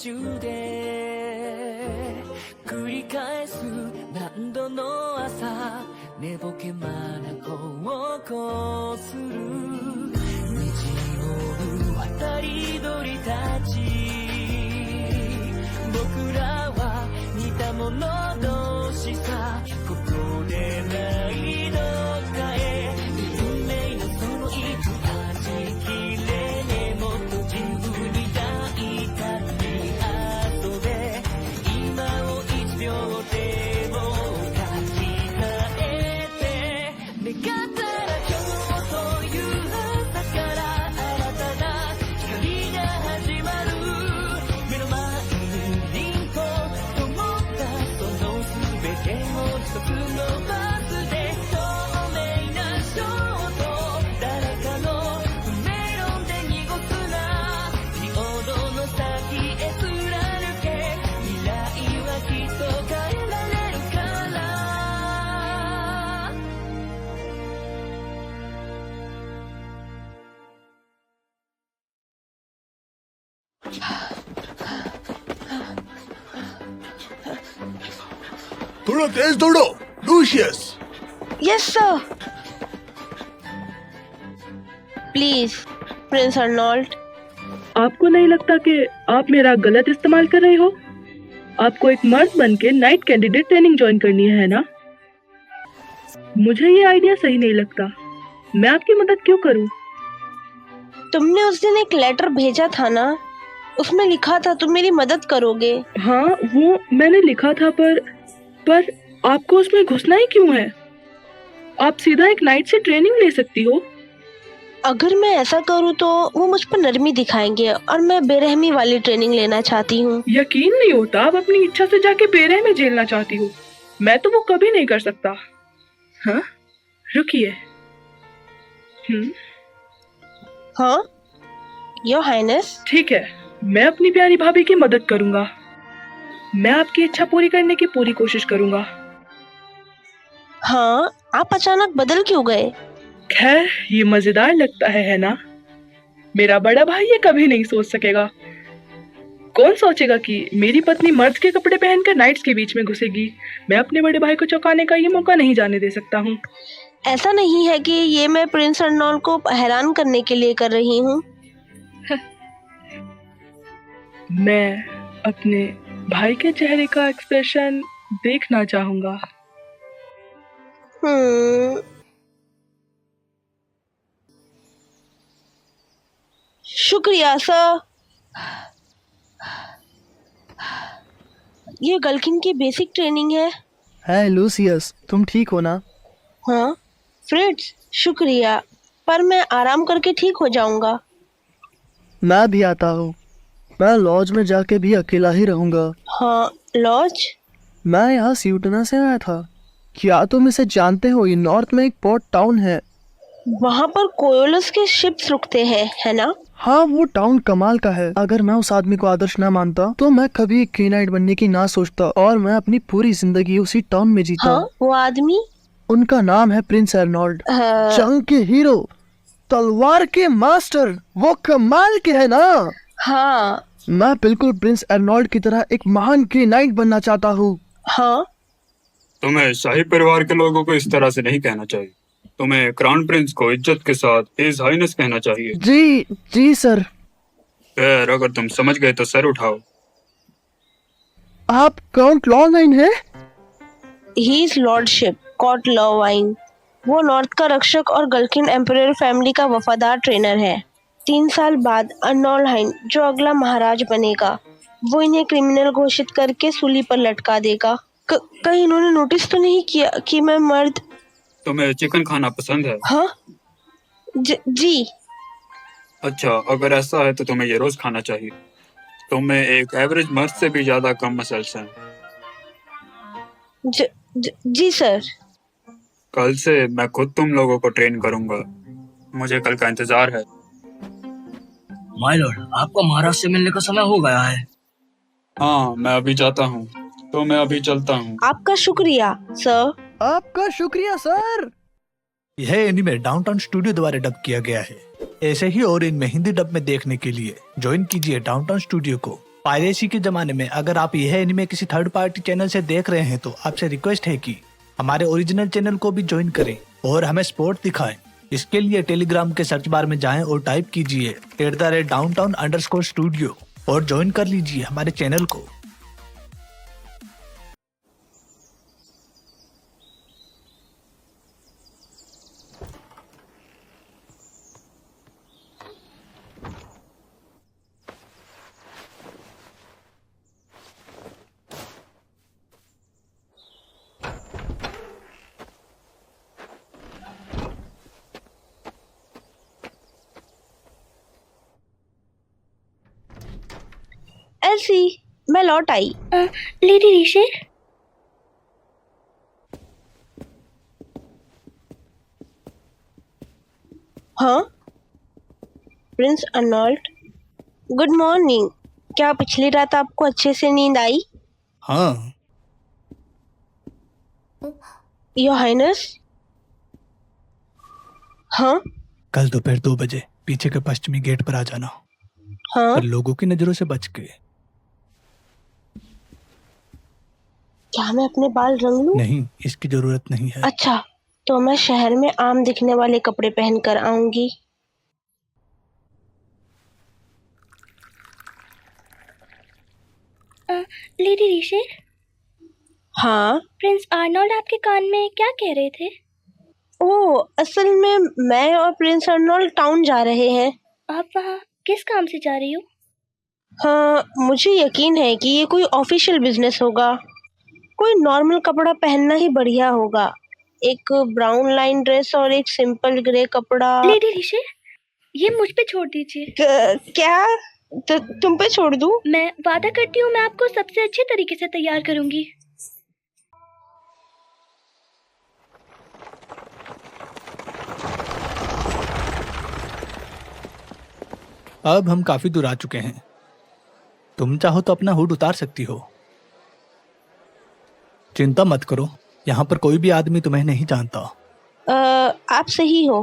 中で繰り返す何度の朝寝ぼけ眼をこするにじもる渡り鳥たち僕らは似た者同士さここでないどっかへ運命のその糸はじきれねもっと自由に抱いたり遊べ今を一秒でも書き換えて願ったら今日という朝から新たな光が始まる目の前に凛と灯ったその全てを一つのバスで透明なショート誰かのメロンで濁すな仁王の先へ貫け未来はきっと変えられるから थोड़ा तेज दौड़ो luscious. Yes sir. Please Prince Arnold. आपको नहीं लगता कि आप मेरा गलत इस्तेमाल कर रहे हो? आपको एक मर्द बन के नाइट कैंडिडेट ट्रेनिंग ज्वाइन करनी है ना? मुझे ये आइडिया सही नहीं लगता। मैं आपकी मदद क्यों करूं? तुमने उस दिन एक लेटर भेजा था ना, उसमें लिखा था तुम मेरी मदद करोगे। हाँ, वो मैंने लिखा था पर आपको उसमें घुसना ही क्यों है? आप सीधा एक नाइट से ट्रेनिंग ले सकती हो। अगर मैं ऐसा करूँ तो वो मुझ पर नरमी दिखाएंगे और मैं बेरहमी वाली ट्रेनिंग लेना चाहती हूँ। यकीन नहीं होता आप अपनी इच्छा से जाके बेरहमी झेलना चाहती हो। मैं तो वो कभी नहीं कर सकता। हाँ, रुकिए। हाँ, योर हाइनेस। ठीक है, मैं अपनी प्यारी भाभी की मदद करूंगा। मैं आपकी इच्छा पूरी करने की पूरी कोशिश करूंगा। हाँ, आप अचानक बदल क्यों गए? खैर, ये मजेदार लगता है ना? मेरा बड़ा भाई ये कभी नहीं सोच सकेगा। कौन सोचेगा कि मेरी पत्नी मर्द के कपड़े पहनकर नाइट्स के बीच में घुसेगी? मैं अपने बड़े भाई को चौंकाने का ये मौका नहीं जाने दे सकता हूँ। ऐसा नहीं है कि ये मैं प्रिंस अर्नोल्ड को हैरान करने के लिए कर रही हूँ। मैं अपने भाई के चेहरे का एक्सप्रेशन देखना चाहूंगा। शुक्रिया सर। ये गल्किन की बेसिक ट्रेनिंग है। है लूसियस, तुम ठीक हो ना? हाँ फ्रिट्ज, शुक्रिया, पर मैं आराम करके ठीक हो जाऊंगा। मैं भी आता हूँ। मैं लॉज में जाके भी अकेला ही रहूंगा। हाँ, लॉज? मैं यहाँ स्यूटना से आया था। क्या तुम इसे जानते हो? ये नॉर्थ में एक पोर्ट टाउन है। वहाँ पर कोयोलस के शिप्स रुकते हैं, है ना? हाँ, वो टाउन कमाल का है। अगर मैं उस आदमी को आदर्श ना मानता तो मैं कभी एक केनाइट बनने की ना सोचता और मैं अपनी पूरी जिंदगी उसी टाउन में जीता। हाँ, वो आदमी? उनका नाम है प्रिंस अर्नोल्ड। जंग के हीरो, तलवार के मास्टर, वो कमाल के है ना? हाँ। मैं बिल्कुल प्रिंस अर्नोल्ड की तरह एक महान केनाइट बनना चाहता हूँ। हाँ। तुम्हें शाही परिवार के लोगों को इस तरह से नहीं कहना चाहिए। तुम्हें क्राउन प्रिंस को इज्जत के साथ हिज हाइनेस कहना चाहिए। जी सर। खैर, अगर तुम समझ गए तो सर उठाओ। आप काउंट लॉवाइन हैं? He is lordship count Lovaine. वो नॉर्थ का रक्षक और गल्किन एम्परर फैमिली का वफादार ट्रेनर है। 3 साल बाद अर्नोल्ड जो अगला महाराज बनेगा, वो इन्हें क्रिमिनल घोषित करके सूली पर लटका देगा। कहीं इन्होंने नोटिस तो नहीं किया कि मैं मर्द? तुम्हें चिकन खाना पसंद है? हाँ जी। अच्छा, अगर ऐसा है तो तुम्हें ये रोज खाना चाहिए। तुम्हें एक एवरेज मर्द से भी ज्यादा कम मसल्स हैं। जी सर। कल से मैं खुद तुम लोगों को ट्रेन करूंगा। मुझे कल का इंतजार है। माय लॉर्ड, आपको महाराज से मिलने का समय हो गया है। हाँ, मैं अभी जाता हूँ, तो मैं अभी चलता हूँ। आपका शुक्रिया सर। आपका शुक्रिया सर। यह एनीमे डाउनटाउन स्टूडियो द्वारा डब किया गया है। ऐसे ही और इनमें हिंदी डब में देखने के लिए ज्वाइन कीजिए डाउनटाउन स्टूडियो को। पायरेसी के जमाने में अगर आप यह एनिमे किसी थर्ड पार्टी चैनल से देख रहे हैं तो आपसे रिक्वेस्ट है कि हमारे ओरिजिनल चैनल को भी ज्वाइन करें और हमें सपोर्ट दिखाएं। इसके लिए टेलीग्राम के सर्च बार में जाएं और टाइप कीजिए @downtown_studio और ज्वाइन कर लीजिए हमारे चैनल को। एल्सी, मैं लौट आई। लेडी ऋषि, हाँ प्रिंस अर्नोल्ड, गुड मॉर्निंग। क्या पिछली रात आपको अच्छे से नींद आई? हाँ, योर हाइनेस। हाँ कल दोपहर 2 बजे पीछे के पश्चिमी गेट पर आ जाना, हाँ। पर लोगों की नजरों से बच के। क्या मैं अपने बाल रंग लूं? नहीं, इसकी जरूरत नहीं है। अच्छा, तो मैं शहर में आम दिखने वाले कपड़े पहनकर आऊंगी। लेडी ऋषि, हाँ। प्रिंस आर्नोल्ड आपके कान में क्या कह रहे थे? ओह, असल में मैं और प्रिंस अर्नोल्ड टाउन जा रहे हैं। आप वहाँ किस काम से जा रही हो? हाँ, मुझे यकीन है कि ये कोई ऑफिशियल बिजनेस होगा। कोई नॉर्मल कपड़ा पहनना ही बढ़िया होगा। एक ब्राउन लाइन ड्रेस और एक सिंपल ग्रे कपड़ा। लेडी ऋषि, ये मुझ पे छोड़ दीजिए। क्या तुम पे छोड़ दूं? मैं वादा करती हूँ मैं आपको सबसे अच्छे तरीके से तैयार करूंगी। अब हम काफी दूर आ चुके हैं। तुम चाहो तो अपना हुड उतार सकती हो। चिंता मत करो, यहाँ पर कोई भी आदमी तुम्हें नहीं जानता। आप सही हो।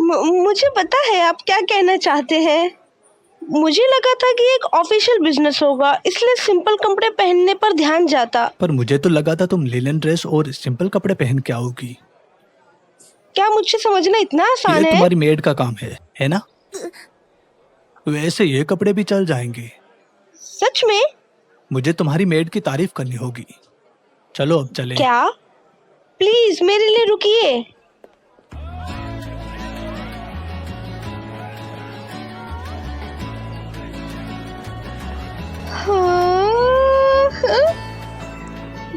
मुझे पता है आप क्या कहना चाहते हैं। मुझे लगा था कि एक ऑफिशियल बिजनेस होगा, इसलिए सिंपल कपड़े पहनने पर ध्यान जाता। पर मुझे तो लगा था तुम लिनन ड्रेस और सिंपल कपड़े पहन के आओगी। क्या मुझसे समझना इतना आसान ये है? तुम्हारी मेड का काम है ना? वैसे ये कपड़े भी चल जाएंगे। सच में? मुझे तुम्हारी मेड की तारीफ करनी होगी। चलो अब चलें। क्या? प्लीज मेरे लिए रुकिए।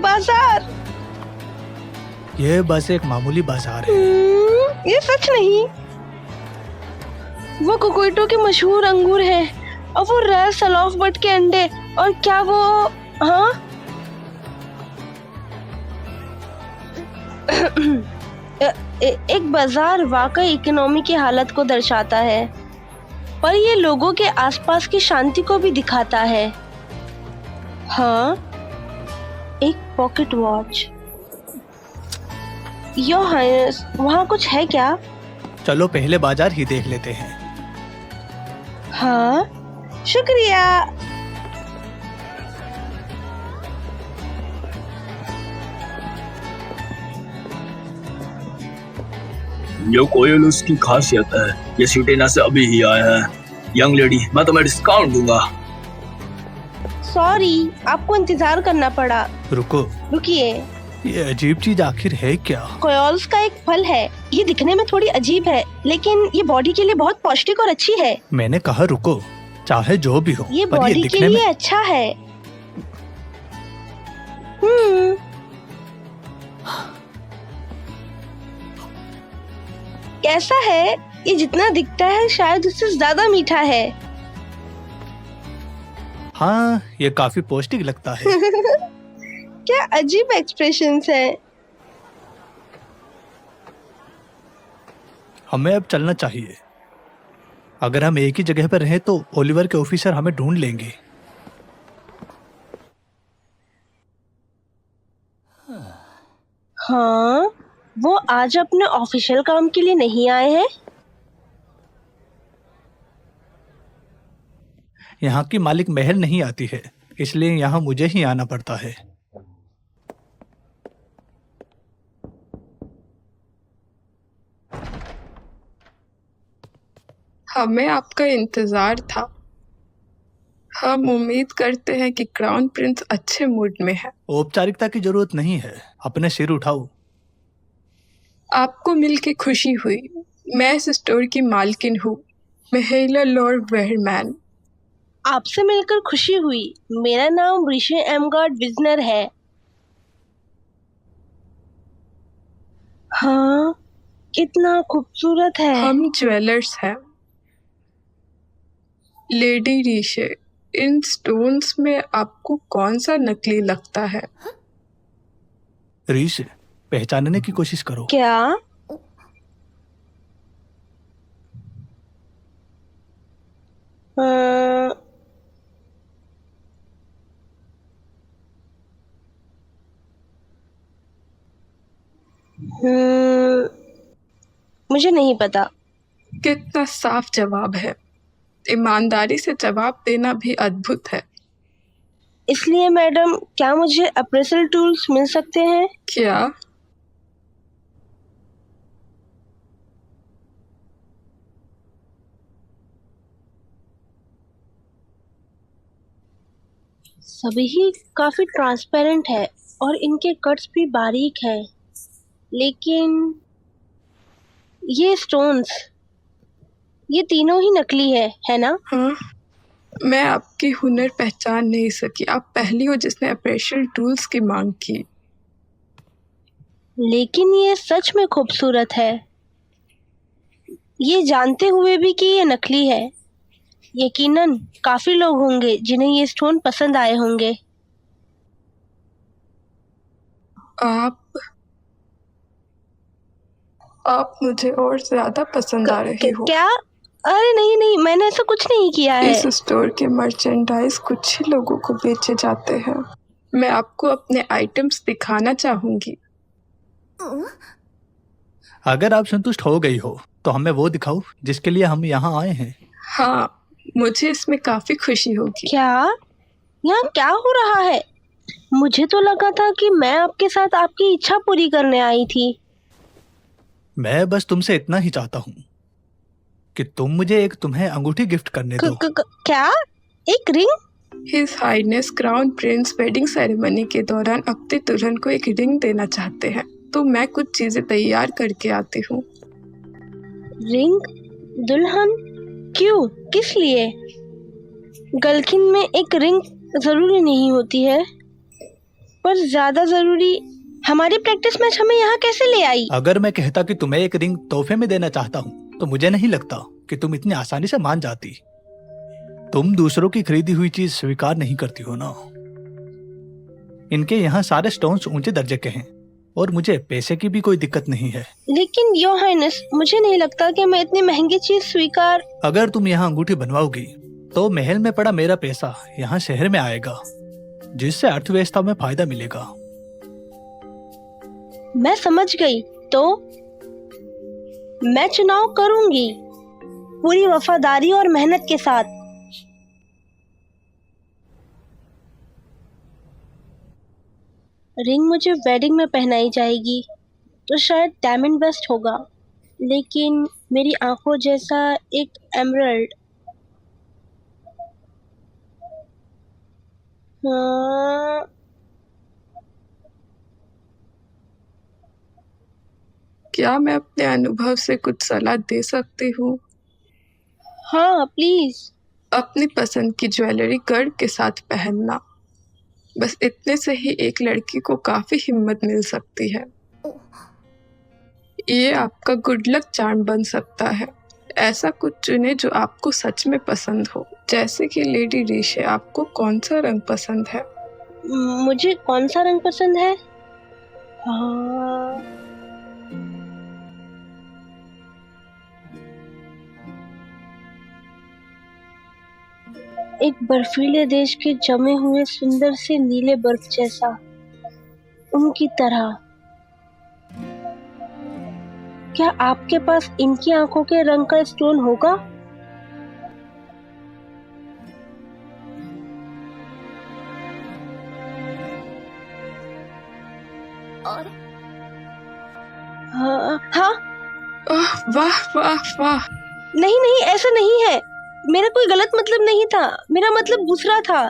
बाजार। ये बस एक मामूली बाजार है। ये सच नहीं। वो कोकोइटो के मशहूर अंगूर हैं और वो रॉयल सलॉफ बट के अंडे। और क्या वो, हाँ एक बाजार वाकई इकोनॉमी की हालत को दर्शाता है, पर ये लोगों के आसपास की शांति को भी दिखाता है। हाँ, एक पॉकेट वॉच। योर हाइनेस, वहाँ कुछ है क्या? चलो पहले बाजार ही देख लेते हैं। हाँ, शुक्रिया। ये कोयलूस की खासियत है। ये स्वीटेना से अभी ही आया है। यंग लेडी, मैं तुम्हें डिस्काउंट दूंगा। सॉरी, आपको इंतजार करना पड़ा। रुकिए। ये अजीब चीज आखिर है क्या? कोयल्स का एक फल है। ये दिखने में थोड़ी अजीब है, लेकिन ये बॉडी के लिए बहुत पौष्टिक और अच्छी है। मैंने कहा रुको, चाहे जो भी हो, ये पर बॉडी के दिखने लिए में... अच्छा है। कैसा है? ये जितना दिखता है शायद उससे ज्यादा मीठा है। हाँ, ये काफी पौष्टिक लगता है। क्या अजीब एक्सप्रेशंस हैं। हमें अब चलना चाहिए। अगर हम एक ही जगह पर रहें तो ओलिवर के ऑफिसर हमें ढूंढ लेंगे। वो आज अपने ऑफिशियल काम के लिए नहीं आए हैं? यहाँ की मालिक महल नहीं आती है, इसलिए यहाँ मुझे ही आना पड़ता है। हमें आपका इंतजार था। हम उम्मीद करते हैं कि क्राउन प्रिंस अच्छे मूड में है। औपचारिकता की जरूरत नहीं है, अपने सिर उठाओ। आपको मिलके खुशी हुई। मैं इस स्टोर की मालकिन हूँ, महिला लॉर्ड वेहरमैन। आपसे मिलकर खुशी हुई। मेरा नाम ऋषि एमगार्ड विजनर है। हाँ, कितना खूबसूरत है। हम ज्वेलर्स हैं। लेडी ऋषि, इन स्टोन्स में आपको कौन सा नकली लगता है? रीश, पहचानने की कोशिश करो। क्या? मुझे नहीं पता। कितना साफ जवाब है। ईमानदारी से जवाब देना भी अद्भुत है। इसलिए मैडम, क्या मुझे अप्रेजल टूल्स मिल सकते हैं? क्या? सभी काफी ट्रांसपेरेंट है और इनके कट्स भी बारीक है, लेकिन ये स्टोन्स, ये तीनों ही नकली है ना? हाँ, मैं आपकी हुनर पहचान नहीं सकी। आप पहली हो जिसने अप्रेजल टूल्स की मांग की। लेकिन ये सच में खूबसूरत है, ये जानते हुए भी कि ये नकली है। यकीनन काफी लोग होंगे जिन्हें ये स्टोन पसंद आए होंगे। आप मुझे और ज्यादा पसंद आ रही हो। क्या? अरे नहीं, मैंने ऐसा कुछ नहीं किया है। इस स्टोर के मर्चेंडाइज कुछ ही लोगों को बेचे जाते हैं। मैं आपको अपने आइटम्स दिखाना चाहूंगी। अगर आप संतुष्ट हो गई हो तो हमें वो दिखाओ जिसके लिए हम यहाँ आए हैं। हाँ, मुझे इसमें काफी खुशी होगी। क्या? यहाँ क्या हो रहा है? मुझे तो लगा था कि मैं आपके साथ आपकी इच्छा पूरी करने आई थी। मैं बस तुमसे इतना ही चाहता हूँ कि तुम मुझे एक तुम्हें अंगूठी गिफ्ट करने दो। क्या? एक ring? His Highness crown Prince wedding ceremony के दौरान अपनी दुल्हन को एक रिंग देना चाहते हैं, तो मैं कुछ चीजें तैयार करके आती हूँ। रिंग? दुल्हन? क्यों? किस लिए? गलकिन में एक रिंग जरूरी नहीं होती है, पर ज्यादा जरूरी हमारी प्रैक्टिस मैच हमें यहाँ कैसे ले आई? अगर मैं कहता कि तुम्हें एक रिंग तोहफे में देना चाहता हूँ तो मुझे नहीं लगता कि तुम इतनी आसानी से मान जाती। तुम दूसरों की खरीदी हुई चीज स्वीकार नहीं करती हो ना। इनके यहाँ सारे स्टोन्स ऊंचे दर्जे के हैं और मुझे पैसे की भी कोई दिक्कत नहीं है। लेकिन योर हाइनेस, मुझे नहीं लगता कि मैं इतनी महंगी चीज स्वीकार। अगर तुम यहाँ अंगूठी बनवाओगी तो महल में पड़ा मेरा पैसा यहाँ शहर में आएगा, जिससे अर्थव्यवस्था में फायदा मिलेगा। मैं समझ गई। तो मैं चुनाव करूंगी पूरी वफादारी और मेहनत के साथ। रिंग मुझे वेडिंग में पहनाई जाएगी तो शायद डायमंड बेस्ट होगा, लेकिन मेरी आंखों जैसा एक एमरल्ड। हाँ, क्या मैं अपने अनुभव से कुछ सलाह दे सकती हूँ? हाँ प्लीज। अपनी पसंद की ज्वेलरी गर्व के साथ पहनना। बस इतने से ही एक लड़की को काफी हिम्मत मिल सकती है। ये आपका गुड लक चार्म बन सकता है। ऐसा कुछ चुने जो आपको सच में पसंद हो। जैसे कि लेडी ऋषि, आपको कौन सा रंग पसंद है? मुझे कौन सा रंग पसंद है? हाँ, एक बर्फीले देश के जमे हुए सुंदर से नीले बर्फ जैसा, उनकी तरह। क्या आपके पास इनकी आंखों के रंग का स्टोन होगा? हाँ। वाह वाह वाह। नहीं नहीं, ऐसा नहीं है। मेरा कोई गलत मतलब नहीं था, मेरा मतलब दूसरा था।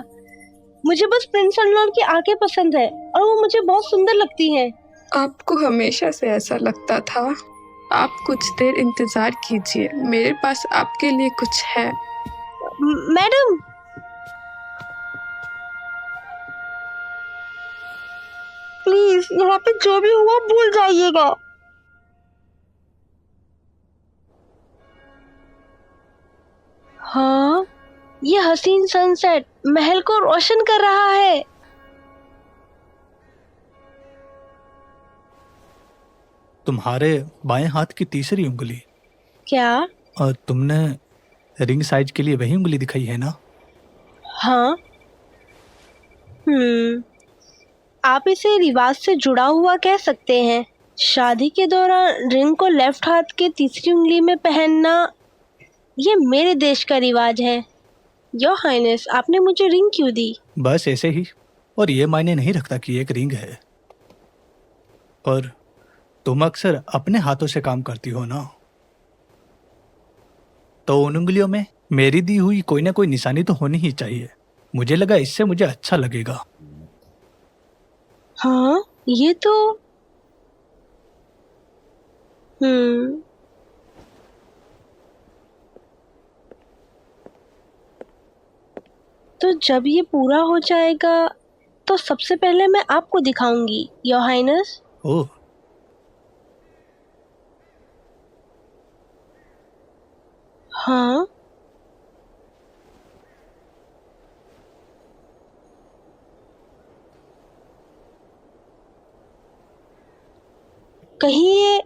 मुझे बस प्रिंस अनलॉन की आंखें पसंद है और वो मुझे बहुत सुंदर लगती हैं। आपको हमेशा से ऐसा लगता था? आप कुछ देर इंतजार कीजिए, मेरे पास आपके लिए कुछ है। मैडम, प्लीज यहाँ पे जो भी हुआ भूल जाइएगा। हाँ, ये हसीन सनसेट महल को रोशन कर रहा है। तुम्हारे बाएं हाथ की तीसरी उंगली। क्या? और तुमने रिंग साइज के लिए वही उंगली दिखाई है ना? हाँ। आप इसे रिवाज से जुड़ा हुआ कह सकते हैं। शादी के दौरान रिंग को लेफ्ट हाथ के तीसरी उंगली में पहनना ये मेरे देश का रिवाज है। योर हाइनेस, आपने मुझे रिंग क्यों दी? बस ऐसे ही, और ये मायने नहीं रखता कि एक रिंग है। और तुम अक्सर अपने हाथों से काम करती हो ना, तो उन उंगलियों में मेरी दी हुई कोई ना कोई निशानी तो होनी ही चाहिए। मुझे लगा इससे मुझे अच्छा लगेगा। हाँ, ये तो तो जब ये पूरा हो जाएगा तो सबसे पहले मैं आपको दिखाऊंगी, योर हाइनेस। ओह, हाँ। कहीं ये,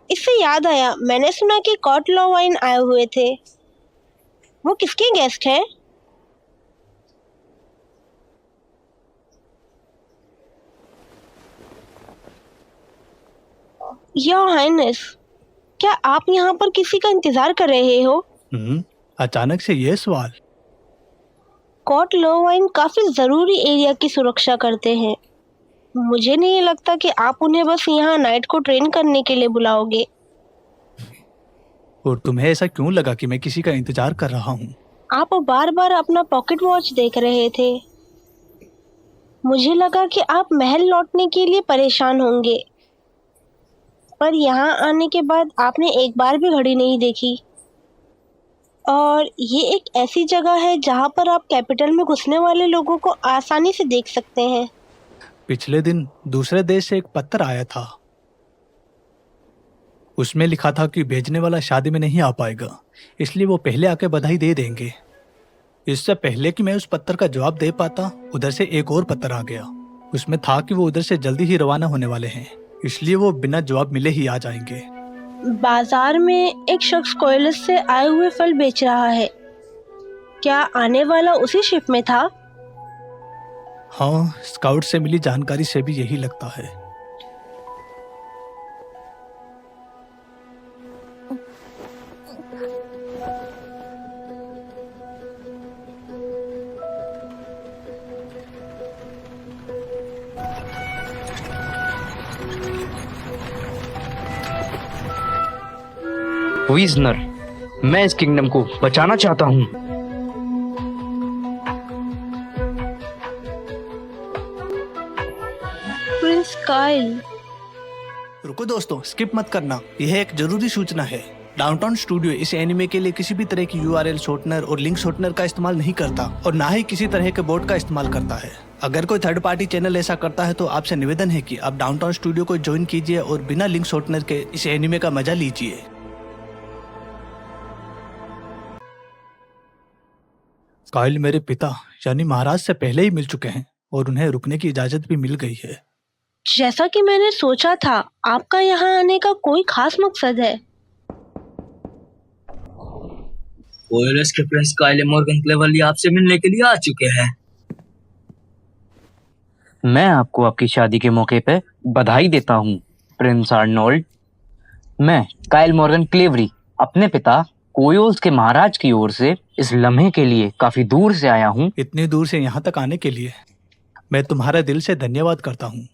इससे याद आया, मैंने सुना कि कॉट लॉवाइन आए हुए थे। वो किसके गेस्ट हैं? योर हाइनेस, क्या आप यहाँ पर किसी का इंतजार कर रहे हो? अचानक से ये सवाल। कॉट लॉवाइन काफी जरूरी एरिया की सुरक्षा करते हैं। मुझे नहीं लगता कि आप उन्हें बस यहाँ नाइट को ट्रेन करने के लिए बुलाओगे। और तुम्हें ऐसा क्यों लगा कि मैं किसी का इंतजार कर रहा हूँ? आप बार बार अपना पॉकेट वॉच देख रहे थे। मुझे लगा कि आप महल लौटने के लिए परेशान होंगे, पर यहाँ आने के बाद आपने एक बार भी घड़ी नहीं देखी। और ये एक ऐसी जगह है जहाँ पर आप कैपिटल में घुसने वाले लोगों को आसानी से देख सकते हैं। पिछले दिन दूसरे देश से एक पत्र आया था। उसमें लिखा था कि भेजने वाला शादी में नहीं आ पाएगा, इसलिए वो पहले आके बधाई दे देंगे। इससे पहले कि मैं उस पत्र का जवाब दे पाता, उधर से एक और पत्र आ गया। उसमें था कि वो उधर से जल्दी ही रवाना होने वाले हैं, इसलिए वो बिना जवाब मिले ही आ जाएंगे। बाजार में एक शख्स कोयलस से आए हुए फल बेच रहा है। क्या आने वाला उसी शिप में था? हाँ, स्काउट से मिली जानकारी से भी यही लगता है। विजनर, मैं इस किंगडम को बचाना चाहता हूँ। Prince Kyle. रुको दोस्तों, स्किप मत करना, यह एक जरूरी सूचना है। डाउनटाउन स्टूडियो इस एनिमे के लिए किसी भी तरह की URL शॉर्टनर और लिंक शॉर्टनर का इस्तेमाल नहीं करता और ना ही किसी तरह के बोर्ड का इस्तेमाल करता है। अगर कोई थर्ड पार्टी चैनल ऐसा करता है तो आपसे निवेदन है कि आप डाउनटाउन स्टूडियो को ज्वाइन कीजिए और बिना लिंक शॉर्टनर के इस एनिमे का मजा लीजिए। काइल मेरे पिता यानी महाराज से पहले ही मिल चुके हैं और उन्हें रुकने की इजाजत भी मिल गई है। जैसा कि मैंने सोचा था, आपका यहाँ आने का कोई खास मकसद है। कोयलस के प्रिंस काइल मॉर्गन क्लेवरली आपसे मिलने के लिए आ चुके हैं। मैं आपको आपकी शादी के मौके पे बधाई देता हूँ। प्रिंस आर्नोल्ड, मैं काइल मॉर्गन क्लेवरी अपने पिता कोयोल्स के महाराज की ओर से इस लम्हे के लिए काफी दूर से आया हूँ। इतनी दूर से यहाँ तक आने के लिए मैं तुम्हारा दिल से धन्यवाद करता हूँ।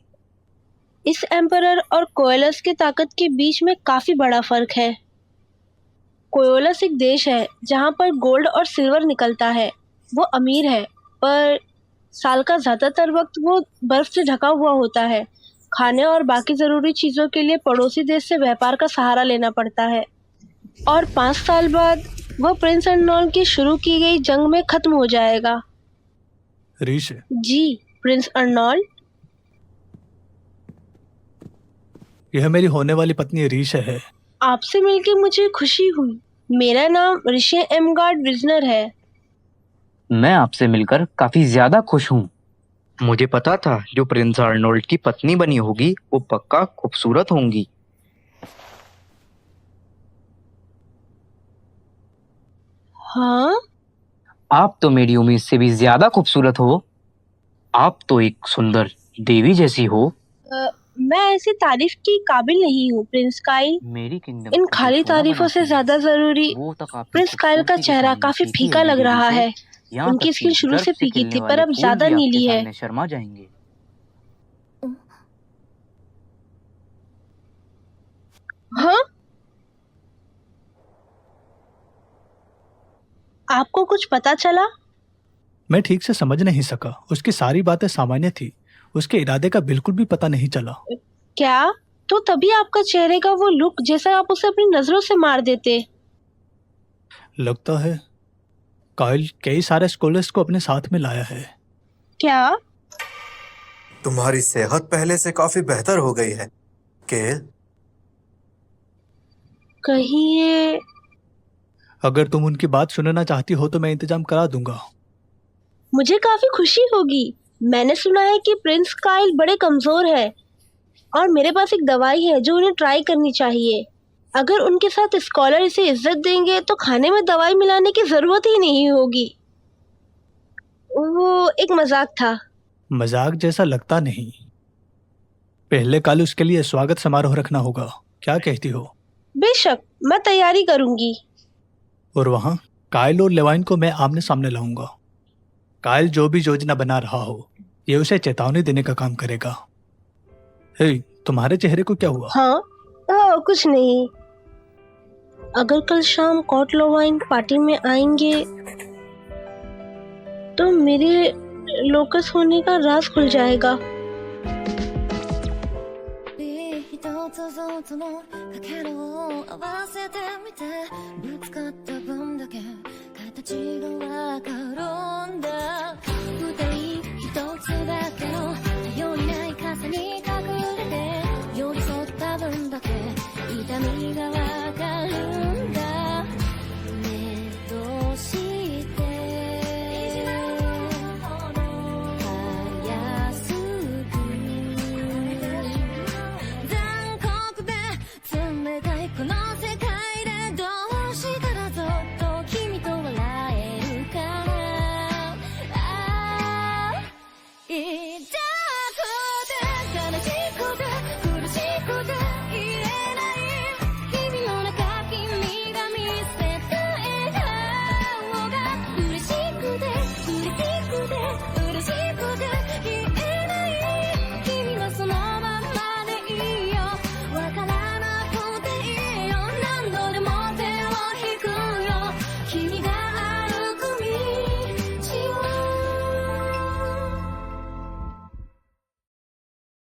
इस एम्परर और कोयलस की ताकत के बीच में काफी बड़ा फर्क है। कोयोलस एक देश है जहाँ पर गोल्ड और सिल्वर निकलता है। वो अमीर है, पर साल का ज्यादातर वक्त वो बर्फ से ढका हुआ होता है। खाने और बाकी जरूरी चीजों के लिए पड़ोसी देश से व्यापार का सहारा लेना पड़ता है। और 5 साल बाद वो प्रिंस अर्नोल्ड की शुरू की गई जंग में खत्म हो जाएगा। रीश, जी, प्रिंस अर्नोल्ड। यह मेरी होने वाली पत्नी रीश है। आपसे मिलके मुझे खुशी हुई। मेरा नाम ऋषि एमगार्ड विजनर है। मैं आपसे मिलकर काफी ज्यादा खुश हूँ। मुझे पता था जो प्रिंस आर्नोल्ड की पत्नी बनी होगी वो पक्का खूबसूरत होंगी। हाँ? आप तो मेरी उम्मीद से भी ज्यादा खूबसूरत हो। आप तो एक सुंदर देवी जैसी हो। मैं ऐसी तारीफ की काबिल नहीं हूँ प्रिंस काइल। मेरी किंगडम इन खाली तारीफों से ज्यादा जरूरी प्रिंस काइल का चेहरा काफी फीका लग रहा है। उनकी स्किन शुरू से फीकी थी, पर अब ज्यादा नीली है। शर्मा जाएंगे। हाँ? आपको कुछ पता चला? मैं ठीक से समझ नहीं सका। उसकी सारी बातें सामान्य थी। उसके इरादे का बिल्कुल भी पता नहीं चला। क्या? तो तभी आपका चेहरे का वो लुक जैसा आप उसे अपनी नजरों से मार देते। लगता है काइल कई सारे स्कॉलर्स को अपने साथ में लाया है। क्या? तुम्हारी सेहत पहले से काफी बेहतर हो गई है केल। कहीं ये... अगर तुम उनकी बात सुनना चाहती हो तो मैं इंतजाम करा दूंगा। मुझे काफी खुशी होगी। मैंने सुना है कि प्रिंस काइल बड़े कमजोर है और मेरे पास एक दवाई है जो उन्हें ट्राई करनी चाहिए। अगर उनके साथ स्कॉलर इसे इज्जत देंगे तो खाने में दवाई मिलाने की जरूरत ही नहीं होगी। वो एक मजाक था। मजाक जैसा लगता नहीं। पहले कल उसके लिए स्वागत समारोह रखना होगा। क्या कहती हो? बेशक, मैं तैयारी करूंगी। और वहाँ काइल और लेवाइन को मैं आमने सामने लाऊंगा। काइल जो भी योजना बना रहा हो ये उसे चेतावनी देने का काम करेगा। हे, तुम्हारे चेहरे को क्या हुआ? हाँ, कुछ नहीं। अगर कल शाम कोर्ट लोवाइन पार्टी में आएंगे तो मेरे लोकस होने का राज खुल जाएगा।痛みが